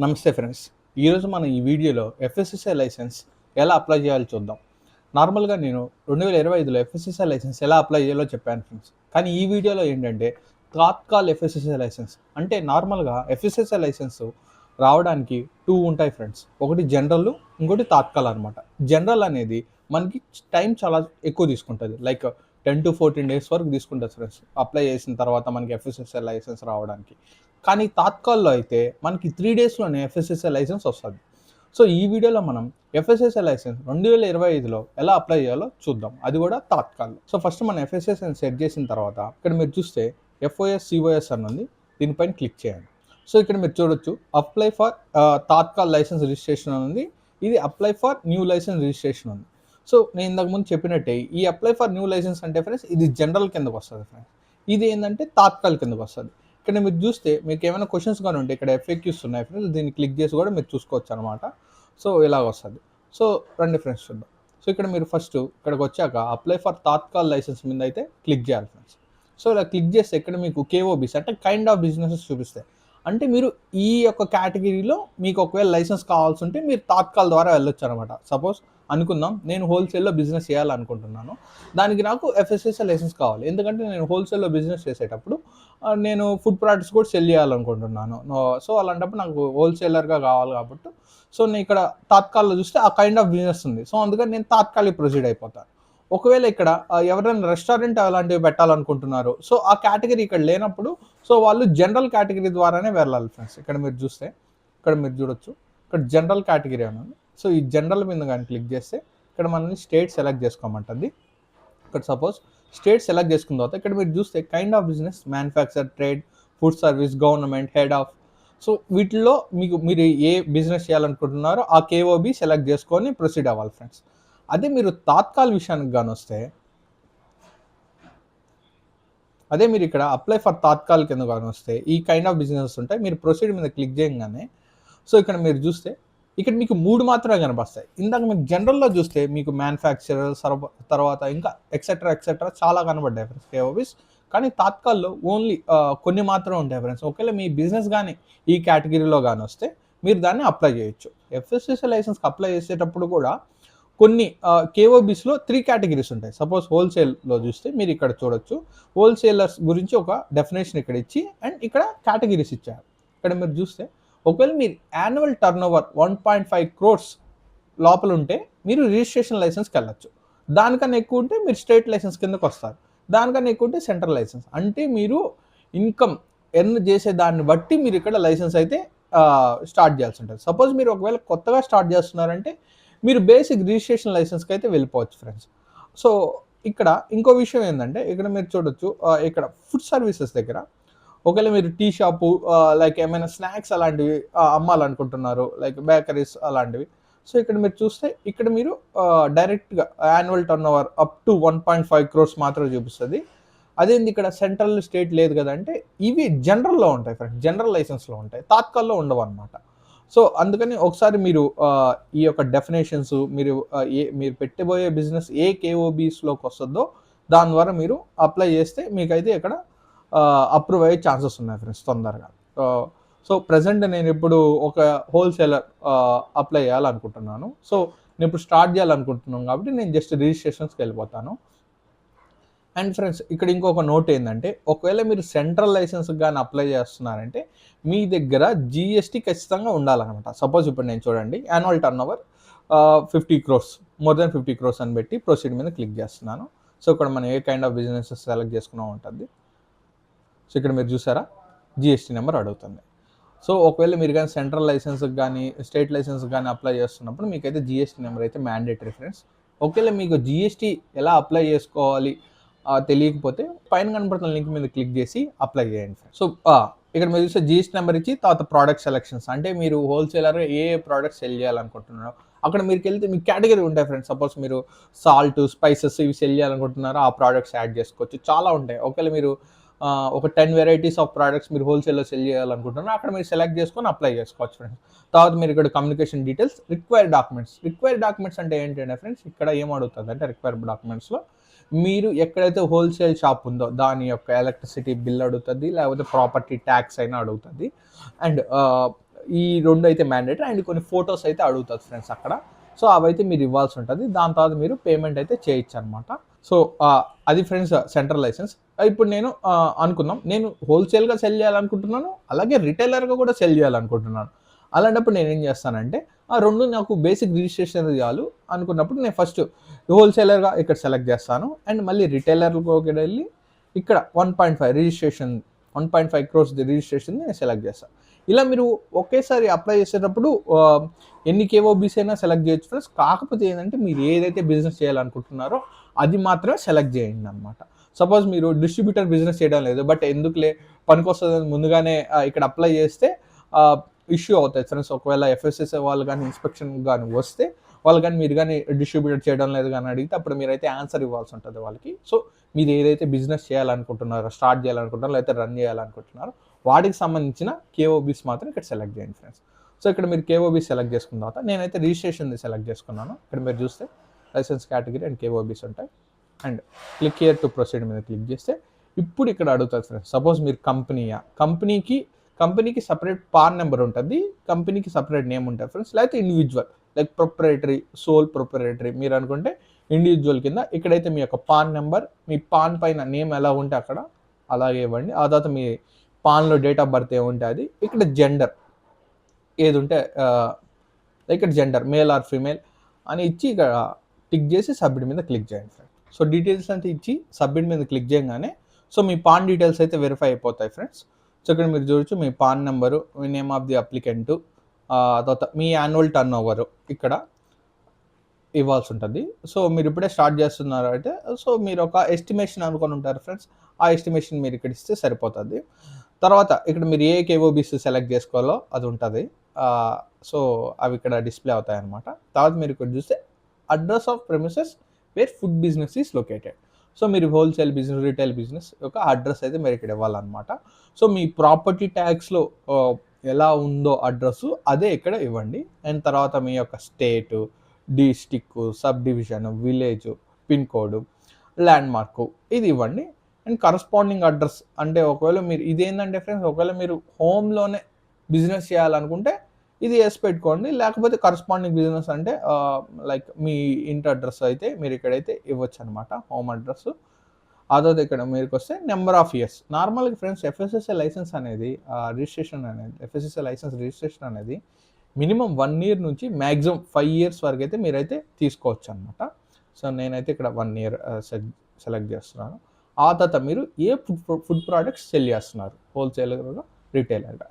నమస్తే ఫ్రెండ్స్. ఈరోజు మనం ఈ వీడియోలో ఎఫ్ఎస్ఎస్ఐ లైసెన్స్ ఎలా అప్లై చేయాలో చూద్దాం. నార్మల్‌గా నేను 2025లో ఎఫ్ఎస్ఎస్ఐ లైసెన్స్ ఎలా అప్లై చేయాలో చెప్పాను ఫ్రెండ్స్. కానీ ఈ వీడియోలో ఏంటంటే తాత్కాల్ ఎఫ్ఎస్ఎస్ఐ లైసెన్స్ అంటే నార్మల్‌గా ఎఫ్ఎస్ఎస్ఐ లైసెన్స్ రావడానికి 2 ఉంటాయి ఫ్రెండ్స్. ఒకటి జనరల్, ఇంకోటి తాత్కాల్ అనమాట. జనరల్ అనేది మనకి టైం చాలా ఎక్కువ తీసుకుంటది. లైక్ 10-14 డేస్ వరకు తీసుకుంటది ఫ్రెండ్స్. అప్లై చేసిన తర్వాత మనకి ఎఫ్ఎస్ఎస్ఐ లైసెన్స్ రావడానికి. కానీ తాత్కాల్‌లో అయితే మనకి 3 డేస్‌లోనే ఎఫ్ఎస్ఎస్ఐ లైసెన్స్ వస్తది. సో, ఈ వీడియోలో మనం ఎఫ్ఎస్ఎస్ఐ లైసెన్స్ 2025లో ఎలా అప్లై చేయాలో చూద్దాం. అది కూడా తాత్కాల్. సో, ఫస్ట్ మనం ఎఫ్ఎస్ఎస్ఐని సెట్ చేసిన తర్వాత ఇక్కడ మీరు చూస్తే ఎఫ్ఓఎస్, సిఓఎస్ అని ఉంది. దీనిపైన క్లిక్ చేయండి. సో, ఇక్కడ మీరు చూడొచ్చు apply for Tatkal licence registration అని ఉంది. ఇది apply for new licence registration ఉంది. సో, నేను ఇంతకు ముందు చెప్పినట్టే ఈ అప్లై ఫర్ న్యూ లైసెన్స్ అంటే ఫ్రెండ్స్ ఇది జనరల్ కిందకి వస్తది ఫ్రెండ్స్. ఇది ఏందంటే తాత్కాల్ కిందకి వస్తది. ఇక్కడ మీరు చూస్తే మీకు ఏమైనా క్వశ్చన్స్ గాని ఉంటే ఇక్కడ ఎఫ్ఏక్యూస్ ఉన్నాయి ఫ్రెండ్స్. దీన్ని క్లిక్ చేసి కూడా మీరు చూసుకోవచ్చు అనమాట. సో, ఇలాగ వస్తది. సో, రండి ఫ్రెండ్స్ చూద్దాం. సో, ఇక్కడ మీరు ఫస్ట్ ఇక్కడికి వచ్చాక అప్లై ఫర్ తాత్కాల్ లైసెన్స్ మీద అయితే క్లిక్ చేయాలి ఫ్రెండ్స్. సో, ఇలా క్లిక్ చేస్తే ఇక్కడ మీకు కేఓబీస్ అంటే కైండ్ ఆఫ్ బిజినెసెస్ చూపిస్తాయి. అంటే మీరు ఈ యొక్క కేటగిరీలో మీకు ఒకవేళ లైసెన్స్ కావాల్సి ఉంటే మీరు తాత్కాల్ ద్వారా వెళ్ళొచ్చు అనమాట. సపోజ్ అనుకుందాం నేను హోల్‌సేల్‌లో బిజినెస్ చేయాలనుకుంటున్నాను. దానికి నాకు ఎఫ్ఎస్ఎస్ఐ లైసెన్స్ కావాలి. ఎందుకంటే నేను హోల్‌సేల్‌లో బిజినెస్ చేసేటప్పుడు నేను ఫుడ్ ప్రొడక్ట్స్ కూడా సెల్ చేయాలనుకుంటున్నాను. సో, అలాంటప్పుడు నాకు హోల్‌సేలర్‌గా కావాలి కాబట్టి సో, నేను ఇక్కడ తాత్కాల్‌లో చూస్తే ఆ కైండ్ ఆఫ్ బిజినెస్ ఉంది. సో, అందుకని నేను తాత్కాలిక ప్రొసీడ్ అయిపోతాను. ఒకవేళ ఇక్కడ ఎవరైనా రెస్టారెంట్ అలాంటివి పెట్టాలనుకుంటున్నారు. సో, ఆ కేటగిరీ ఇక్కడ లేనప్పుడు సో, వాళ్ళు జనరల్ కేటగిరీ ద్వారానే వెళ్ళాలి ఫ్రెండ్స్. ఇక్కడ మీరు చూస్తే ఇక్కడ మీరు చూడొచ్చు. ఇక్కడ జనరల్ కేటగిరీ అని ఉంది. సో, ఈ జనరల్ మీద గాని క్లిక్ చేస్తే ఇక్కడ మనల్ని స్టేట్ సెలెక్ట్ చేసుకోమంటది. ఇక్కడ సపోజ్ స్టేట్ సెలెక్ట్ చేసుకున్న తర్వాత ఇక్కడ మీరు చూస్తే kind of business manufacture, trade, food service, government, head of so, వీటిల్లో మీరు ఏ బిజినెస్ చేయాలనుకుంటున్నారో ఆ కేఓబీ సెలెక్ట్ చేసుకొని ప్రొసీడ్ అవ్వాలి ఫ్రెండ్స్. అదే మీరు తాత్కాల్ విషయానికి గానొస్తే అదే మీరు ఇక్కడ అప్లై ఫర్ తాత్కాల్ కింద గానొస్తే ఈ కైండ్ ఆఫ్ బిజినెసెస్ ఉంటాయి. మీరు ప్రొసీడ్ మీద క్లిక్ చేయంగానే సో, ఇక్కడ మీరు చూస్తే ఇక్కడ మీకు 3 మాత్రమే కనపస్తాయి. ఇందాక మీకు జనరల్‌లో చూస్తే మీకు మ్యానుఫ్యాక్చరర్ తర్వాత ఇంకా ఎక్సెట్రా చాలా కనపడ్డాయి ఫ్రెండ్స్ కేఓబీస్. కానీ తాత్కాల్‌లో ఓన్లీ కొన్ని మాత్రమే ఉంటాయి ఫ్రెండ్స్. ఒకవేళ మీ బిజినెస్ గాని ఈ కేటగిరీలో గానొస్తే మీరు దాన్ని అప్లై చేయొచ్చు. ఎఫ్ఎస్ఎస్ఐ లైసెన్స్‌కి అప్లై చేసేటప్పుడు కూడా కొన్ని కేఓబీస్‌లో 3 కేటగిరీస్ ఉంటాయి. సపోజ్ హోల్‌సేల్‌లో చూస్తే మీరు ఇక్కడ చూడొచ్చు. హోల్‌సేలర్స్ గురించి ఒక డెఫినిషన్ ఇక్కడ ఇచ్చి అండ్ ఇక్కడ కేటగిరీస్ ఇచ్చారు. ఇక్కడ మీరు చూస్తే ఒకవేళ మీరు యాన్యువల్ టర్నోవర్ 1.5 క్రోర్స్ లోపల ఉంటే మీరు రిజిస్ట్రేషన్ లైసెన్స్‌కి వెళ్ళొచ్చు. దానికన్నా ఎక్కువ ఉంటే మీరు స్టేట్ లైసెన్స్ కిందకి వస్తారు. దానికన్నా ఎక్కువ ఉంటే సెంట్రల్ లైసెన్స్. అంటే మీరు ఇన్‌కమ్ ఎర్న్ చేసే దాన్ని బట్టి మీరు ఇక్కడ లైసెన్స్ అయితే స్టార్ట్ చేయాల్సి ఉంటుంది. సపోజ్ మీరు ఒకవేళ కొత్తగా స్టార్ట్ చేస్తున్నారంటే మీరు బేసిక్ రిజిస్ట్రేషన్ లైసెన్స్‌కి అయితే వెళ్ళిపోవచ్చు ఫ్రెండ్స్. సో, ఇక్కడ ఇంకో విషయం ఏందంటే ఇక్కడ మీరు చూడొచ్చు ఇక్కడ ఫుడ్ సర్వీసెస్ దగ్గర ఒకవేళ మీరు టీ షాపు లైక్ ఏమైనా స్నాక్స్ అలాంటివి అమ్మాలనుకుంటున్నారు. లైక్ బేకరీస్ అలాంటివి. సో, ఇక్కడ మీరు చూస్తే ఇక్కడ మీరు డైరెక్ట్‌గా annual turnover up to 1.5 crores మాత్రమే చూపిస్తది. అదేంది ఇక్కడ సెంట్రల్, స్టేట్ లేదు కదా! అంటే ఇవి జనరల్‌లో ఉంటాయి ఫ్రెండ్స్. జనరల్ లైసెన్స్‌లో ఉంటాయి. తాత్కాల్‌లో ఉండవన్నమాట. సో, అందుకని ఒకసారి మీరు ఈ యొక్క డెఫినేషన్స్ మీరు పెట్టబోయే బిజినెస్ ఏ కేఓబీస్‌లోకి వస్తదో దాని ద్వారా మీరు అప్లై చేస్తే మీకైతే ఇక్కడ అప్రూవ్ అయ్యే ఛాన్సెస్ ఉన్నాయి ఫ్రెండ్స్ తొందరగా. సో, ప్రెజెంట్ నేనిప్పుడు ఒక హోల్‌సేలర్ అప్లై చేయాలనుకుంటున్నాను. సో, నేనిప్పుడు స్టార్ట్ చేయాలనుకుంటున్నాను కాబట్టి నేను జస్ట్ రిజిస్ట్రేషన్స్‌కి వెళ్ళిపోతాను. అండ్ ఫ్రెండ్స్ ఇక్కడ ఇంకొక నోట్ ఏందంటే ఒకవేళ మీరు సెంట్రల్ లైసెన్స్‌కి గాని అప్లై చేస్తున్నారంటే మీ దగ్గర జీఎస్టీ ఖచ్చితంగా ఉండాలనమాట. సపోజ్ ఇప్పుడు నేను చూడండి annual turnover 50 crores more than 50 crores అని పెట్టి ప్రొసీడ్ మీద క్లిక్ చేస్తున్నాను. సో, ఇక్కడ మనం ఏ కైండ్ ఆఫ్ బిజినెసెస్ సెలెక్ట్ చేసుకున్నా ఉంటది. సో, ఇక్కడ మీరు చూసారా జీఎస్టీ నెంబర్ అడుగుతుంది. సో, ఒకవేళ మీరు గాని సెంట్రల్ లైసెన్స్‌కి గాని, స్టేట్ లైసెన్స్‌కి గాని అప్లై చేస్తున్నప్పుడు మీకైతే జీఎస్టీ నెంబర్ అయితే మ్యాండేటరీ ఫ్రెండ్స్. ఒకవేళ మీకు జీఎస్టీ ఎలా అప్లై చేసుకోవాలి తెలియకపోతే పైన కనపడుతున్న లింక్ మీద క్లిక్ చేసి అప్లై చేయండి. సో, ఇక్కడ మీరు చూస్తే జీఎస్టీ నెంబర్ ఇచ్చి తర్వాత ప్రొడక్ట్ సెలెక్షన్స్ అంటే మీరు హోల్‌సేలర్‌గా ఏ ప్రొడక్ట్స్ సెల్ చేయాలనుకుంటున్నారో అక్కడ మీరుకెళ్తే మీకు కేటగిరీ ఉంటాయి ఫ్రెండ్స్. సపోజ్ మీరు సాల్ట్, స్పైసెస్ ఇవి సెల్ చేయాలనుకుంటున్నారో ఆ ప్రొడక్ట్స్ యాడ్ చేసుకోవచ్చు. చాలా ఉంటాయి. ఒకవేళ మీరు ఒక 10 వెరైటీస్ ఆఫ్ ప్రొడక్ట్స్ మీరు హోల్‌సేల్‌లో సెల్ చేయాలనుకుంటున్నారు అక్కడ మీరు సెలెక్ట్ చేసుకొని అప్లై చేసుకోవచ్చు ఫ్రెండ్స్. తర్వాత మీరు ఇక్కడ కమ్యూనికేషన్ డీటెయిల్స్, రిక్వైర్డ్ డాక్యుమెంట్స్ అంటే ఏంటంటే ఫ్రెండ్స్ ఇక్కడ ఏం అడుగుతదంటే రిక్వైర్డ్ డాక్యుమెంట్స్‌లో మీరు ఎక్కడైతే హోల్‌సేల్ షాప్ ఉందో దాని యొక్క ఎలక్ట్రిసిటీ బిల్ అడుగుతది. లేకపోతే ప్రాపర్టీ ట్యాక్స్ అయినా అడుగుతది. అండ్ ఈ 2 అయితే మ్యాండేటరీ అండ్ కొన్ని ఫోటోస్ అయితే అడుగుతది ఫ్రెండ్స్ అక్కడ. సో అవైతే మీరు ఇవ్వాల్సి ఉంటది. దాని తర్వాత మీరు పేమెంట్ అయితే చేయొచ్చనమాట. సో అది ఫ్రెండ్స్ సెంట్రల్ లైసెన్స్. ఇప్పుడు నేను అనుకుందాం నేను హోల్‌సేల్‌గా సెల్ చేయాలనుకుంటున్నాను. అలాగే రిటైలర్‌గా కూడా సెల్ చేయాలనుకుంటున్నాను. అలాంటప్పుడు నేనేం చేస్తానంటే ఆ 2 నాకు బేసిక్ రిజిస్ట్రేషన్ చాలు అనుకున్నప్పుడు నేను ఫస్ట్ హోల్‌సేలర్‌గా ఇక్కడ సెలెక్ట్ చేస్తాను. అండ్ మళ్ళీ రిటైలర్‌లోకి వెళ్ళి ఇక్కడ 1.5 రిజిస్ట్రేషన్ 1.5 క్రోర్స్ రిజిస్ట్రేషన్‌ని నేను సెలెక్ట్ చేస్తాను. ఇలా మీరు ఒకేసారి అప్లై చేసేటప్పుడు ఎన్ని కేఓబీస్ అయినా సెలెక్ట్ చేయొచ్చు ఫ్రెండ్స్. కాకపోతే ఏంటంటే మీరు ఏదైతే బిజినెస్ చేయాలనుకుంటున్నారో అది మాత్రమే సెలెక్ట్ చేయండి అనమాట. సపోజ్ మీరు డిస్ట్రిబ్యూటర్ బిజినెస్ చేయడం లేదు, బట్ ఎందుకులే పనికొస్తదని ముందుగానే ఇక్కడ అప్లై చేస్తే ఇష్యూ అవుతాయి ఫ్రెండ్స్. ఒకవేళ ఎఫ్ఎస్ఎస్ఐ వాళ్ళు కానీ ఇన్స్పెక్షన్ కానీ వస్తే వాళ్ళు కానీ మీరు కానీ డిస్ట్రిబ్యూట్ చేయడం లేదు కానీ అడిగితే అప్పుడు మీరైతే ఆన్సర్ ఇవ్వాల్సి ఉంటుంది వాళ్ళకి. సో మీరు ఏదైతే బిజినెస్ చేయాలనుకుంటున్నారో, స్టార్ట్ చేయాలనుకుంటున్నారో, లేకపోతే రన్ చేయాలనుకుంటున్నారో వాటికి సంబంధించిన కేఓబీస్ మాత్రం ఇక్కడ సెలెక్ట్ చేయండి ఫ్రెండ్స్. సో ఇక్కడ మీరు కేఓబీ సెలెక్ట్ చేసుకున్న తర్వాత నేనైతే రిజిస్ట్రేషన్ది సెలెక్ట్ చేసుకున్నాను. ఇక్కడ మీరు చూస్తే లైసెన్స్ కేటగిరీ అండ్ కేఓబీస్ ఉంటాయి. And click here to proceed మీద క్లిక్ చేస్తే ఇప్పుడు ఇక్కడ అడుగుతుంది ఫ్రెండ్స్. సపోజ్ మీరు కంపెనీకి సపరేట్ పాన్ నెంబర్ ఉంటుంది, కంపెనీకి సపరేట్ నేమ్ ఉంటుంది ఫ్రెండ్స్. లేకపోతే individual like proprietary, sole proprietary మీరు అనుకుంటే ఇండివిజువల్ కింద ఇక్కడైతే మీ యొక్క పాన్ నెంబర్, మీ పాన్ పైన నేమ్ ఎలా ఉంటే అక్కడ అలాగే ఇవ్వండి. ఆ తర్వాత మీ పాన్లో డేట్ ఆఫ్ బర్త్ ఏముంటే అది, ఇక్కడ జెండర్ ఏది ఉంటే ఇక్కడ జెండర్ మేల్ ఆర్ ఫీమేల్ అని ఇచ్చి ఇక్కడ టిక్ చేసి సబ్మిట్ మీద క్లిక్ చేయండి ఫ్రెండ్స్. సో డీటెయిల్స్ అంటే ఇచ్చి సబ్మిట్ మీద క్లిక్ చేయగానే సో మీ పాన్ డీటెయిల్స్ అయితే వెరిఫై అయిపోతాయి ఫ్రెండ్స్. సో ఇక్కడ మీరు చూడొచ్చు మీ పాన్ నెంబరు, మీ నేమ్ ఆఫ్ ది అప్లికెంటు, తర్వాత మీ యాన్యువల్ టర్న్ ఓవర్ ఇక్కడ ఇవ్వాల్సి ఉంటుంది. సో మీరు ఇప్పుడే స్టార్ట్ చేస్తున్నారు అంటే సో మీరు ఒక ఎస్టిమేషన్ అనుకొని ఉంటారు ఫ్రెండ్స్. ఆ ఎస్టిమేషన్ మీరు ఇక్కడ ఇస్తే సరిపోతుంది. తర్వాత ఇక్కడ మీరు ఏ కేఓబీస్ సెలెక్ట్ చేసుకోవాలో అది ఉంటుంది. సో అవి ఇక్కడ డిస్ప్లే అవుతాయి అన్నమాట. తర్వాత మీరు ఇక్కడ చూస్తే address of premises wear food business is located. So మీరు హోల్సేల్ బిజినెస్, రిటైల్ బిజినెస్ యొక్క అడ్రస్ అయితే మీరు ఇక్కడ ఇవ్వాలన్నమాట. సో మీ ప్రాపర్టీ ట్యాక్స్లో ఎలా ఉందో అడ్రస్ అదే ఇక్కడ ఇవ్వండి. అండ్ తర్వాత మీ యొక్క state, district, sub division, village, pin code, landmark ఇది ఇవ్వండి. అండ్ కరస్పాండింగ్ అడ్రస్ అంటే ఒకవేళ మీరు ఇదేంటంటే ఫ్రెండ్స్, ఒకవేళ మీరు హోమ్లోనే బిజినెస్ చేయాలనుకుంటే ఇది ఎస్ పెట్టుకోండి. లేకపోతే కరస్పాండింగ్ బిజినెస్ అంటే లైక్ మీ ఇంటి అడ్రస్ అయితే మీరు ఇక్కడైతే ఇవ్వచ్చు అనమాట, హోమ్ అడ్రస్. అదొకటి ఇక్కడ మీరుకి వస్తే నెంబర్ ఆఫ్ ఇయర్స్. నార్మల్గా ఫ్రెండ్స్ ఎఫ్ఎస్ఎస్ఐ లైసెన్స్ అనేది ఎఫ్ఎస్ఎస్ఐ లైసెన్స్ రిజిస్ట్రేషన్ అనేది మినిమం 1 ఇయర్ నుంచి మ్యాక్సిమం 5 ఇయర్స్ వరకు అయితే మీరైతే తీసుకోవచ్చు అనమాట. సో నేనైతే ఇక్కడ 1 ఇయర్ సెలెక్ట్ చేస్తున్నాను. ఆ తర్వాత మీరు ఏ ఫుడ్ ప్రోడక్ట్స్ సెల్ చేస్తున్నారు, హోల్సేలర్గా, రిటైలర్గా.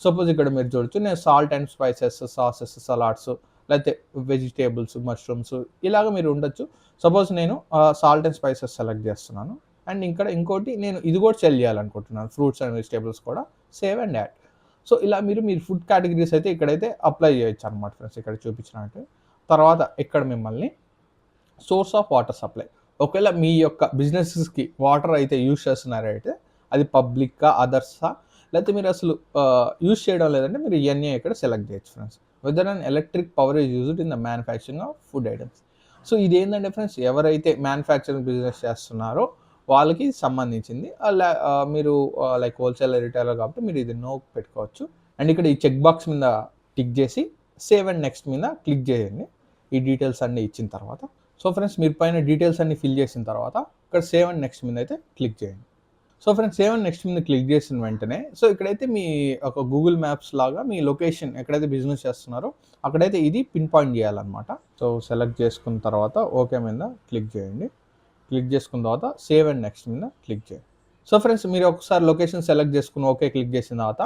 సపోజ్ ఇక్కడ మీరు చూడొచ్చు నేను salt and spices, sauces, salads, లేకపోతే వెజిటేబుల్స్, మష్రూమ్స్ ఇలాగ మీరు ఉండొచ్చు. సపోజ్ నేను సాల్ట్ అండ్ స్పైసెస్ సెలెక్ట్ చేస్తున్నాను. అండ్ ఇక్కడ ఇంకోటి నేను ఇది కూడా సెల్ చేయాలనుకుంటున్నాను, ఫ్రూట్స్ అండ్ వెజిటేబుల్స్ కూడా, సేవ్ అండ్ యాడ్. సో ఇలా మీరు ఫుడ్ కేటగిరీస్ అయితే ఇక్కడైతే అప్లై చేయొచ్చు అనమాట ఫ్రెండ్స్, ఇక్కడ చూపించినట్టు. తర్వాత ఇక్కడ మిమ్మల్ని సోర్స్ ఆఫ్ వాటర్ సప్లై, ఒకవేళ మీ యొక్క బిజినెసెస్కి వాటర్ అయితే యూజ్ చేస్తున్నారైతే అది పబ్లిక్గా, అదర్సా, లేకపోతే మీరు అసలు యూజ్ చేయడం లేదంటే మీరు ఇవన్నీ ఇక్కడ సెలెక్ట్ చేయొచ్చు friends. Weather and electric power is used in the manufacturing of food items. So ఇది ఏంటంటే ఫ్రెండ్స్, ఎవరైతే మ్యానుఫ్యాక్చరింగ్ బిజినెస్ చేస్తున్నారో వాళ్ళకి సంబంధించింది. మీరు లైక్ హోల్సేలర్, రిటైలర్ కాబట్టి మీరు ఇది నో పెట్టుకోవచ్చు. అండ్ ఇక్కడ ఈ చెక్ బాక్స్ మీద టిక్ చేసి సేవ్ అండ్ నెక్స్ట్ మీద క్లిక్ చేయండి ఈ డీటెయిల్స్ అన్నీ ఇచ్చిన తర్వాత. సో ఫ్రెండ్స్ మీరు పైన డీటెయిల్స్ అన్ని ఫిల్ చేసిన తర్వాత ఇక్కడ సేవ్ అండ్ నెక్స్ట్ మీద అయితే క్లిక్ చేయండి. So friends save and next మీద క్లిక్ చేసిన వెంటనే సో ఇక్కడైతే మీ ఒక గూగుల్ మ్యాప్స్ లాగా మీ లొకేషన్ ఎక్కడైతే బిజినెస్ చేస్తున్నారో అక్కడైతే ఇది పిన్ పాయింట్ చేయాలన్నమాట. సో సెలెక్ట్ చేసుకున్న తర్వాత ఓకే మీద క్లిక్ చేయండి. క్లిక్ చేసుకున్న తర్వాత సేవ్ అండ్ నెక్స్ట్ మీద క్లిక్ చేయండి. సో ఫ్రెండ్స్ మీరు ఒకసారి లొకేషన్ సెలెక్ట్ చేసుకుని ఓకే క్లిక్ చేసిన తర్వాత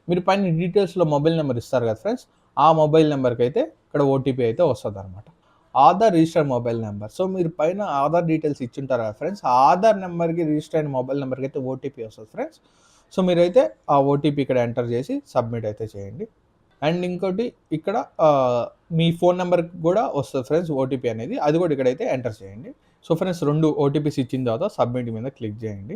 మీరు పైన డీటెయిల్స్లో మొబైల్ నెంబర్ ఇస్తారు కదా ఫ్రెండ్స్, ఆ మొబైల్ నెంబర్కి అయితే ఇక్కడ ఓటీపీ అయితే వస్తుంది అనమాట. Aadhaar registered mobile number. So మీరు పైన ఆధార్ డీటెయిల్స్ ఇచ్చింటారు కదా ఫ్రెండ్స్, ఆ ఆధార్ నెంబర్కి రిజిస్టర్ అయిన మొబైల్ నెంబర్కి అయితే ఓటీపీ వస్తుంది ఫ్రెండ్స్. సో మీరైతే ఆ ఓటీపీ ఇక్కడ ఎంటర్ చేసి సబ్మిట్ అయితే చేయండి. అండ్ ఇంకోటి ఇక్కడ మీ ఫోన్ నెంబర్కి కూడా వస్తుంది ఫ్రెండ్స్ ఓటీపీ అనేది, అది కూడా ఇక్కడైతే ఎంటర్ చేయండి. సో ఫ్రెండ్స్ 2 ఓటీపీస్ ఇచ్చిన తర్వాత సబ్మిట్ మీద క్లిక్ చేయండి.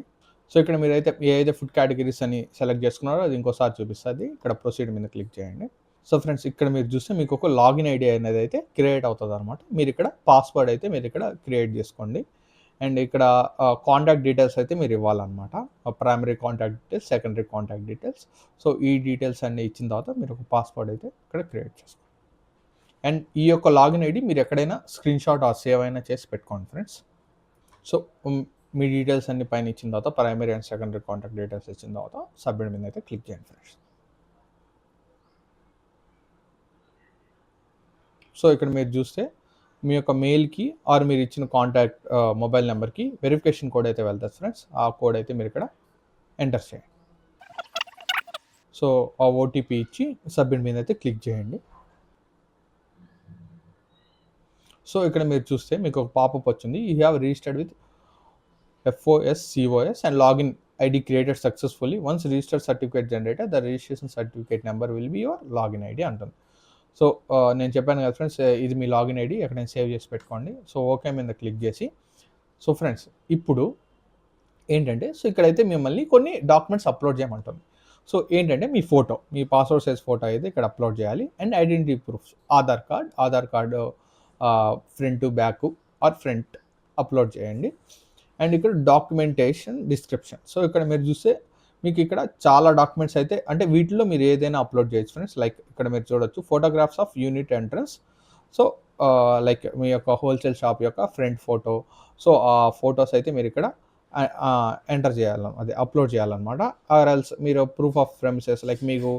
సో ఇక్కడ మీరైతే ఏదైతే ఫుడ్ కేటగిరీస్ అని సెలెక్ట్ చేసుకున్నారో అది ఇంకోసారి చూపిస్తుంది. ఇక్కడ ప్రొసీడ్ మీద క్లిక్ చేయండి. సో ఫ్రెండ్స్ ఇక్కడ మీరు చూస్తే మీకు ఒక లాగిన్ ఐడి అనేది అయితే క్రియేట్ అవుతుంది అనమాట. మీరు ఇక్కడ పాస్వర్డ్ అయితే మీరు ఇక్కడ క్రియేట్ చేసుకోండి. అండ్ ఇక్కడ కాంటాక్ట్ డీటెయిల్స్ అయితే మీరు ఇవ్వాలన్నమాట. Primary contact details, secondary contact details. So ఈ డీటెయిల్స్ అన్నీ ఇచ్చిన తర్వాత మీరు ఒక పాస్వర్డ్ అయితే ఇక్కడ క్రియేట్ చేసుకోండి. అండ్ ఈ యొక్క లాగిన్ ఐడి మీరు ఎక్కడైనా స్క్రీన్‌షాట్ ఆర్ సేవ్ అయినా చేసి పెట్టుకోండి ఫ్రెండ్స్. సో మీ డీటెయిల్స్ అన్ని పైన ఇచ్చిన తర్వాత primary and secondary contact details ఇచ్చిన తర్వాత సబ్మిట్ మీద అయితే క్లిక్ చేయండి ఫ్రెండ్స్. సో ఇక్కడ మీరు చూస్తే మీ యొక్క మెయిల్కి ఆర్ మీరు ఇచ్చిన కాంటాక్ట్ మొబైల్ నెంబర్కి వెరిఫికేషన్ కోడ్ అయితే వెళ్తుంది ఫ్రెండ్స్. ఆ కోడ్ అయితే మీరు ఇక్కడ ఎంటర్ చేయండి. సో ఆ ఓటీపీ ఇచ్చి సబ్మిట్ మీద అయితే క్లిక్ చేయండి. సో ఇక్కడ మీరు చూస్తే మీకు ఒక పాపప్ వచ్చింది. You have registered with FOS and login ID created successfully. Once registered certificate generated, the registration certificate number will be your login ID అంటుంది. సో నేను చెప్పాను కదా ఫ్రెండ్స్, ఇది మీ లాగిన్ ఐడి, ఎక్కడైనా సేవ్ చేసి పెట్టుకోండి. సో ఓకే మీద క్లిక్ చేసి, సో ఫ్రెండ్స్ ఇప్పుడు ఏంటంటే, సో ఇక్కడైతే మిమ్మల్ని కొన్ని డాక్యుమెంట్స్ అప్లోడ్ చేయమంటుంది. సో ఏంటంటే మీ ఫోటో, మీ పాస్పోర్ట్ సైజ్ ఫోటో అయితే ఇక్కడ అప్లోడ్ చేయాలి. And identity proofs, Aadhaar card front back or front upload చేయండి. అండ్ ఇక్కడ డాక్యుమెంటేషన్ డిస్క్రిప్షన్. సో ఇక్కడ మీరు చూస్తే మీకు ఇక్కడ చాలా డాక్యుమెంట్స్ అయితే, అంటే వీటిలో మీరు ఏదైనా అప్లోడ్ చేయొచ్చు ఫ్రెండ్స్. లైక్ ఇక్కడ మీరు చూడొచ్చు photographs of unit entrance. So like మీ యొక్క హోల్సేల్ షాప్ యొక్క ఫ్రంట్ ఫోటో. సో ఆ ఫొటోస్ అయితే మీరు ఇక్కడ ఎంటర్ చేయాలి, అదే అప్లోడ్ చేయాలన్నమాట. ఆర్ ఎల్స్ మీరు ప్రూఫ్ ఆఫ్ ప్రెమిసెస్, లైక్ మీకు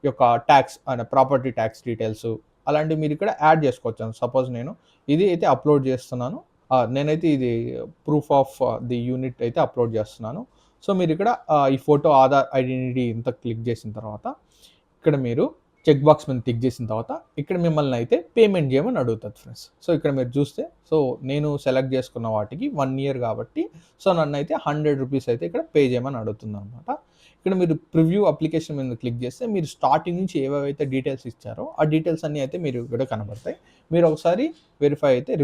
యొక్క tax and property tax details అలాంటివి మీరు ఇక్కడ యాడ్ చేసుకోవచ్చు. సపోజ్ నేను ఇది అయితే అప్లోడ్ చేస్తున్నాను, నేనైతే ఇది ప్రూఫ్ ఆఫ్ ది యూనిట్ అయితే అప్లోడ్ చేస్తున్నాను. సో మీరు ఇక్కడ ఈ ఫోటో, ఆధార్ ఐడెంటిటీ ఇంత క్లిక్ చేసిన తర్వాత ఇక్కడ మీరు చెక్ బాక్స్ మీద క్లిక్ చేసిన తర్వాత ఇక్కడ మిమ్మల్ని అయితే పేమెంట్ చేయమని అడుగుతుంది ఫ్రెండ్స్. సో ఇక్కడ మీరు చూస్తే, సో నేను సెలెక్ట్ చేసుకున్న వాటికి 1 year కాబట్టి సో నన్ను అయితే 100 రూపీస్ అయితే ఇక్కడ పే చేయమని అడుగుతుంది అనమాట. ఇక్కడ మీరు ప్రివ్యూ అప్లికేషన్ మీద క్లిక్ చేస్తే మీరు స్టార్టింగ్ నుంచి ఏవేవైతే డీటెయిల్స్ ఇచ్చారో ఆ డీటెయిల్స్ అన్నీ అయితే మీరు ఇక్కడ కనబడతాయి. మీరు ఒకసారి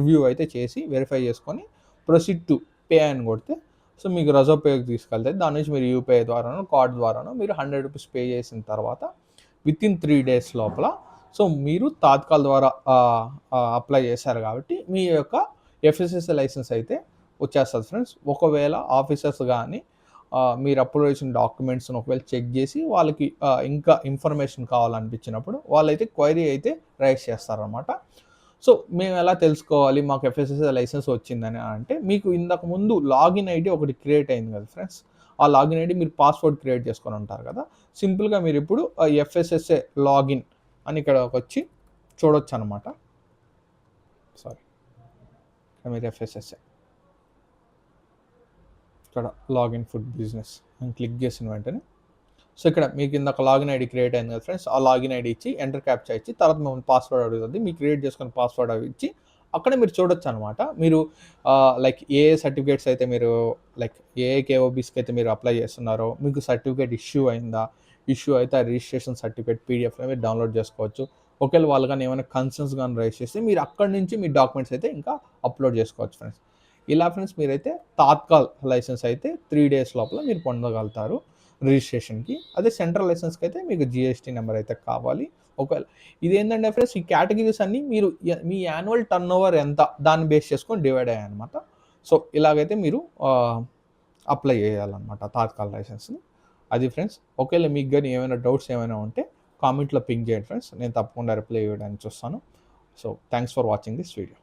రివ్యూ అయితే చేసి వెరిఫై చేసుకొని ప్రొసీడ్ టు పే అని కొడితే సో మీకు రజోపేకి తీసుకెళ్తాయి. దాని నుంచి మీరు యూపీఐ ద్వారానో కార్డ్ ద్వారానో మీరు 100 రూపీస్ పే చేసిన తర్వాత వితిన్ 3 days లోపల సో మీరు తాత్కాల్ ద్వారా అప్లై చేశారు కాబట్టి మీ యొక్క FSSA లైసెన్స్ అయితే వచ్చేస్తుంది ఫ్రెండ్స్. ఒకవేళ ఆఫీసర్స్ కానీ మీరు అప్లోడ్ చేసిన డాక్యుమెంట్స్ని ఒకవేళ చెక్ చేసి వాళ్ళకి ఇంకా ఇన్ఫర్మేషన్ కావాలనిపించినప్పుడు వాళ్ళైతే క్వైరీ అయితే రైజ్ చేస్తారనమాట. సో మేము ఎలా తెలుసుకోవాలి మాకు FSSA లైసెన్స్ వచ్చిందని అంటే, మీకు ఇంతకు ముందు లాగిన్ ఐడి ఒకటి క్రియేట్ అయింది కదా ఫ్రెండ్స్. ఆ లాగిన్ ఐడి మీరు పాస్వర్డ్ క్రియేట్ చేసుకొని ఉంటారు కదా. సింపుల్గా మీరు ఇప్పుడు FSSA లాగిన్ అని ఇక్కడ వచ్చి చూడొచ్చు అనమాట. మీరు FSSA ఇక్కడ లాగిన్ ఫుడ్ బిజినెస్ అని క్లిక్ చేసిన వెంటనే సో ఇక్కడ మీకు ఇందాక లాగిన్ ఐడి క్రియేట్ అయింది కదా ఫ్రెండ్స్. ఆ లాగిన్ ఐడి ఇచ్చి ఎంటర్ క్యాప్చా ఇచ్చి తర్వాత మేము పాస్వర్డ్ అడుగుతుంది. మీరు క్రియేట్ చేసుకున్న పాస్వర్డ్ అవి ఇచ్చి అక్కడే మీరు చూడొచ్చు అనమాట. మీరు లైక్ ఏ సర్టిఫికేట్స్ అయితే మీరు లైక్ ఏ KOBస్కి అయితే మీరు అప్లై చేస్తున్నారో మీకు సర్టిఫికేట్ ఇష్యూ అయిందా, ఇష్యూ అయితే ఆ రిజిస్ట్రేషన్ సర్టిఫికేట్ PDFలో మీరు డౌన్లోడ్ చేసుకోవచ్చు. ఒకవేళ వాళ్ళు కానీ ఏమైనా కన్సర్న్స్ కానీ రైజ్ చేస్తే మీరు అక్కడి నుంచి మీ డాక్యుమెంట్స్ అయితే ఇంకా అప్లోడ్ చేసుకోవచ్చు ఫ్రెండ్స్. ఇలా ఫ్రెండ్స్ మీరైతే తాత్కాల్ లైసెన్స్ అయితే 3 days లోపల మీరు పొందగలుగుతారు రిజిస్ట్రేషన్కి. అదే సెంట్రల్ లైసెన్స్కి అయితే మీకు GST నెంబర్ అయితే కావాలి. ఒకవేళ ఇదేంటంటే ఫ్రెండ్స్ ఈ కేటగిరీస్ అన్నీ మీరు మీ యాన్యువల్ టర్నోవర్ ఎంత దాన్ని బేస్ చేసుకొని డివైడ్ అయ్యాయి అనమాట. సో ఇలాగైతే మీరు అప్లై చేయాలన్నమాట తాత్కాల్ లైసెన్స్ని. అది ఫ్రెండ్స్. ఒకవేళ మీకు కానీ ఏమైనా డౌట్స్ ఏమైనా ఉంటే కామెంట్లో పింక్ చేయండి ఫ్రెండ్స్, నేను తప్పకుండా రిప్లై ఇవ్వడానికి చూస్తాను. So thanks for watching this video.